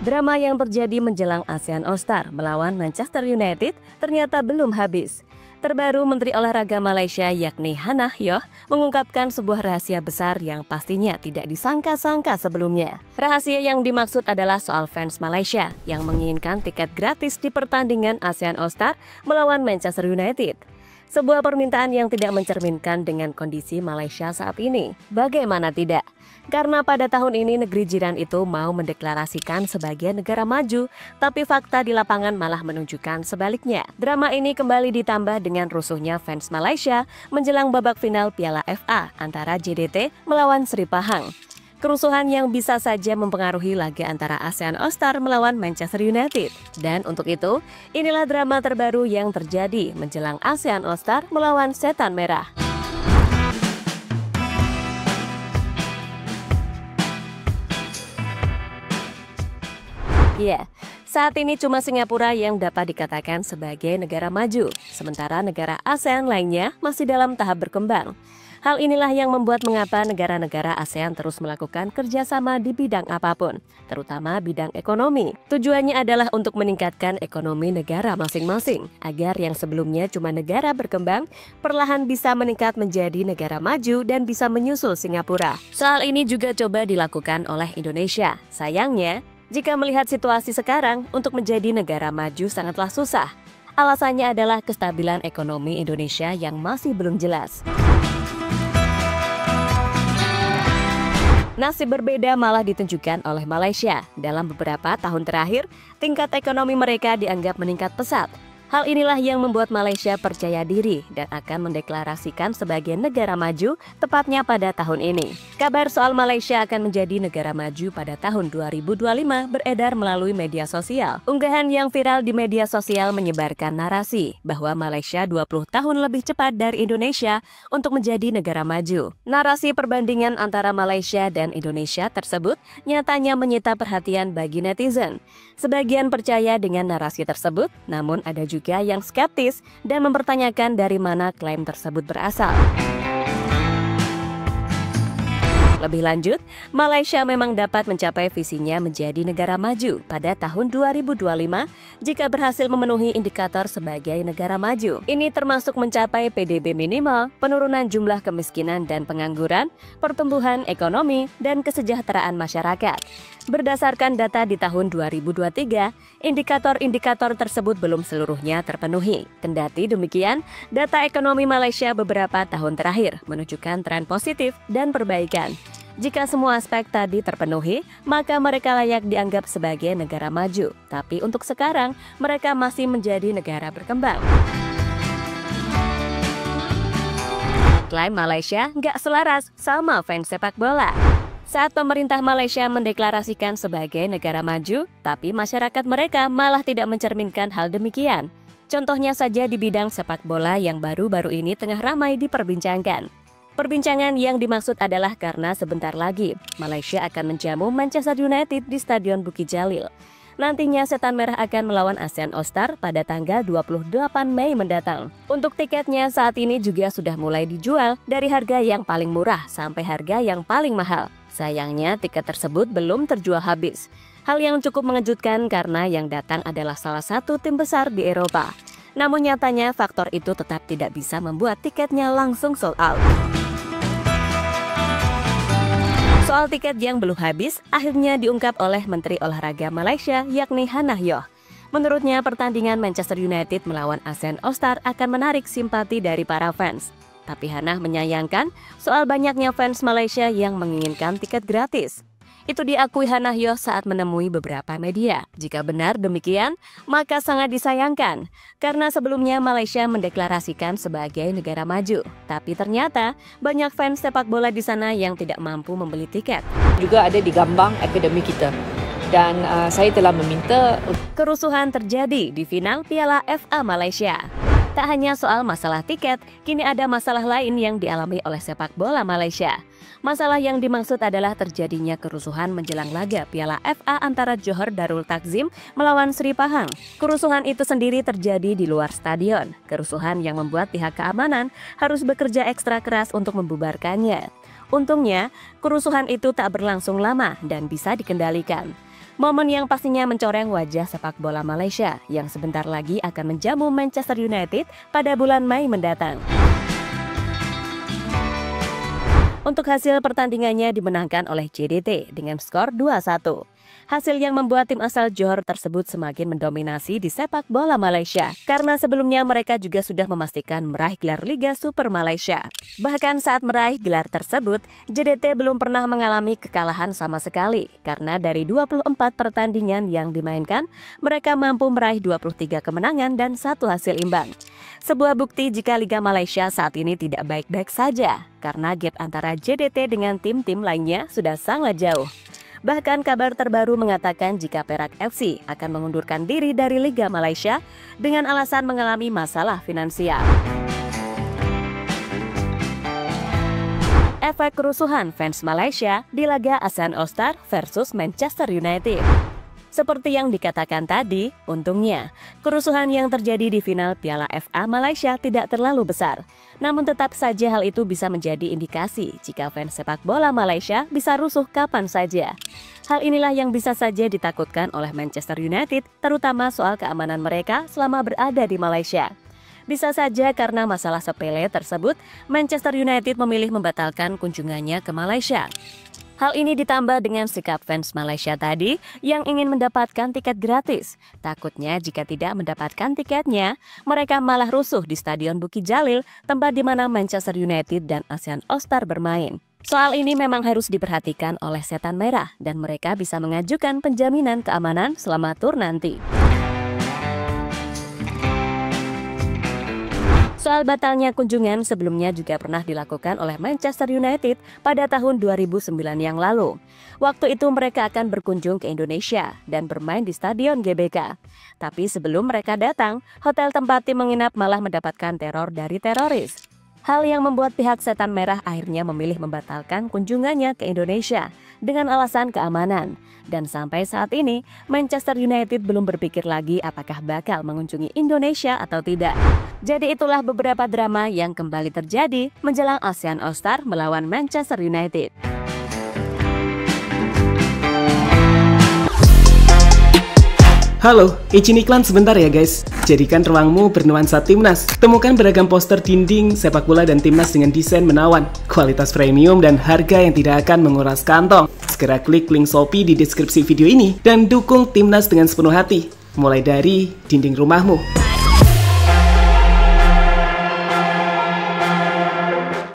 Drama yang terjadi menjelang ASEAN All-Star melawan Manchester United ternyata belum habis. Terbaru Menteri Olahraga Malaysia yakni Hannah Yeoh mengungkapkan sebuah rahasia besar yang pastinya tidak disangka-sangka sebelumnya. Rahasia yang dimaksud adalah soal fans Malaysia yang menginginkan tiket gratis di pertandingan ASEAN All-Star melawan Manchester United. Sebuah permintaan yang tidak mencerminkan dengan kondisi Malaysia saat ini. Bagaimana tidak? Karena pada tahun ini negeri jiran itu mau mendeklarasikan sebagai negara maju, tapi fakta di lapangan malah menunjukkan sebaliknya. Drama ini kembali ditambah dengan rusuhnya fans Malaysia menjelang babak final Piala FA antara JDT melawan Sri Pahang. Kerusuhan yang bisa saja mempengaruhi laga antara ASEAN All-Star melawan Manchester United. Dan untuk itu, inilah drama terbaru yang terjadi menjelang ASEAN All-Star melawan Setan Merah. Ya, saat ini cuma Singapura yang dapat dikatakan sebagai negara maju, sementara negara ASEAN lainnya masih dalam tahap berkembang. Hal inilah yang membuat mengapa negara-negara ASEAN terus melakukan kerjasama di bidang apapun, terutama bidang ekonomi. Tujuannya adalah untuk meningkatkan ekonomi negara masing-masing, agar yang sebelumnya cuma negara berkembang, perlahan bisa meningkat menjadi negara maju dan bisa menyusul Singapura. Soal ini juga coba dilakukan oleh Indonesia. Sayangnya, jika melihat situasi sekarang, untuk menjadi negara maju sangatlah susah. Alasannya adalah kestabilan ekonomi Indonesia yang masih belum jelas. Nasib berbeda malah ditunjukkan oleh Malaysia. Dalam beberapa tahun terakhir, tingkat ekonomi mereka dianggap meningkat pesat. Hal inilah yang membuat Malaysia percaya diri dan akan mendeklarasikan sebagai negara maju tepatnya pada tahun ini. Kabar soal Malaysia akan menjadi negara maju pada tahun 2025 beredar melalui media sosial. Unggahan yang viral di media sosial menyebarkan narasi bahwa Malaysia 20 tahun lebih cepat dari Indonesia untuk menjadi negara maju. Narasi perbandingan antara Malaysia dan Indonesia tersebut nyatanya menyita perhatian bagi netizen. Sebagian percaya dengan narasi tersebut, namun ada juga yang skeptis dan mempertanyakan dari mana klaim tersebut berasal. Lebih lanjut, Malaysia memang dapat mencapai visinya menjadi negara maju pada tahun 2025 jika berhasil memenuhi indikator sebagai negara maju. Ini termasuk mencapai PDB minimal, penurunan jumlah kemiskinan dan pengangguran, pertumbuhan ekonomi, dan kesejahteraan masyarakat. Berdasarkan data di tahun 2023, indikator-indikator tersebut belum seluruhnya terpenuhi. Kendati demikian, data ekonomi Malaysia beberapa tahun terakhir menunjukkan tren positif dan perbaikan. Jika semua aspek tadi terpenuhi, maka mereka layak dianggap sebagai negara maju. Tapi untuk sekarang, mereka masih menjadi negara berkembang. Klaim Malaysia nggak selaras sama fans sepak bola. Saat pemerintah Malaysia mendeklarasikan sebagai negara maju, tapi masyarakat mereka malah tidak mencerminkan hal demikian. Contohnya saja di bidang sepak bola yang baru-baru ini tengah ramai diperbincangkan. Perbincangan yang dimaksud adalah karena sebentar lagi Malaysia akan menjamu Manchester United di Stadion Bukit Jalil. Nantinya Setan Merah akan melawan ASEAN All-Star pada tanggal 28 Mei mendatang. Untuk tiketnya saat ini juga sudah mulai dijual dari harga yang paling murah sampai harga yang paling mahal. Sayangnya tiket tersebut belum terjual habis. Hal yang cukup mengejutkan karena yang datang adalah salah satu tim besar di Eropa. Namun nyatanya faktor itu tetap tidak bisa membuat tiketnya langsung sold out. Soal tiket yang belum habis, akhirnya diungkap oleh Menteri Olahraga Malaysia yakni Hannah Yeoh. Menurutnya pertandingan Manchester United melawan ASEAN All-Star akan menarik simpati dari para fans. Tapi Hannah menyayangkan soal banyaknya fans Malaysia yang menginginkan tiket gratis. Itu diakui Hannah Yeoh saat menemui beberapa media. Jika benar demikian, maka sangat disayangkan. Karena sebelumnya Malaysia mendeklarasikan sebagai negara maju. Tapi ternyata banyak fans sepak bola di sana yang tidak mampu membeli tiket. Juga ada di Gambang Akademi kita. Dan saya telah meminta... Kerusuhan terjadi di final Piala FA Malaysia. Tak hanya soal masalah tiket, kini ada masalah lain yang dialami oleh sepak bola Malaysia. Masalah yang dimaksud adalah terjadinya kerusuhan menjelang laga Piala FA antara Johor Darul Takzim melawan Sri Pahang. Kerusuhan itu sendiri terjadi di luar stadion. Kerusuhan yang membuat pihak keamanan harus bekerja ekstra keras untuk membubarkannya. Untungnya, kerusuhan itu tak berlangsung lama dan bisa dikendalikan. Momen yang pastinya mencoreng wajah sepak bola Malaysia yang sebentar lagi akan menjamu Manchester United pada bulan Mei mendatang. Untuk hasil pertandingannya dimenangkan oleh JDT dengan skor 2-1. Hasil yang membuat tim asal Johor tersebut semakin mendominasi di sepak bola Malaysia karena sebelumnya mereka juga sudah memastikan meraih gelar Liga Super Malaysia. Bahkan saat meraih gelar tersebut, JDT belum pernah mengalami kekalahan sama sekali karena dari 24 pertandingan yang dimainkan, mereka mampu meraih 23 kemenangan dan 1 hasil imbang. Sebuah bukti jika Liga Malaysia saat ini tidak baik-baik saja karena gap antara JDT dengan tim-tim lainnya sudah sangat jauh. Bahkan kabar terbaru mengatakan jika Perak FC akan mengundurkan diri dari Liga Malaysia dengan alasan mengalami masalah finansial. Efek kerusuhan fans Malaysia di laga ASEAN All-Star versus Manchester United. Seperti yang dikatakan tadi, untungnya kerusuhan yang terjadi di final Piala FA Malaysia tidak terlalu besar. Namun tetap saja hal itu bisa menjadi indikasi jika fans sepak bola Malaysia bisa rusuh kapan saja. Hal inilah yang bisa saja ditakutkan oleh Manchester United, terutama soal keamanan mereka selama berada di Malaysia. Bisa saja karena masalah sepele tersebut, Manchester United memilih membatalkan kunjungannya ke Malaysia. Hal ini ditambah dengan sikap fans Malaysia tadi yang ingin mendapatkan tiket gratis. Takutnya jika tidak mendapatkan tiketnya, mereka malah rusuh di Stadion Bukit Jalil, tempat di mana Manchester United dan ASEAN All-Star bermain. Soal ini memang harus diperhatikan oleh Setan Merah dan mereka bisa mengajukan penjaminan keamanan selama tur nanti. Soal batalnya kunjungan sebelumnya juga pernah dilakukan oleh Manchester United pada tahun 2009 yang lalu. Waktu itu mereka akan berkunjung ke Indonesia dan bermain di Stadion GBK. Tapi sebelum mereka datang, hotel tempat tim menginap malah mendapatkan teror dari teroris. Hal yang membuat pihak Setan Merah akhirnya memilih membatalkan kunjungannya ke Indonesia dengan alasan keamanan. Dan sampai saat ini, Manchester United belum berpikir lagi apakah bakal mengunjungi Indonesia atau tidak. Jadi itulah beberapa drama yang kembali terjadi menjelang ASEAN All-Star melawan Manchester United. Halo, izin iklan sebentar ya guys. Jadikan ruangmu bernuansa timnas. Temukan beragam poster dinding, sepak bola dan timnas dengan desain menawan, kualitas premium dan harga yang tidak akan menguras kantong. Segera klik link Shopee di deskripsi video ini dan dukung timnas dengan sepenuh hati. Mulai dari dinding rumahmu.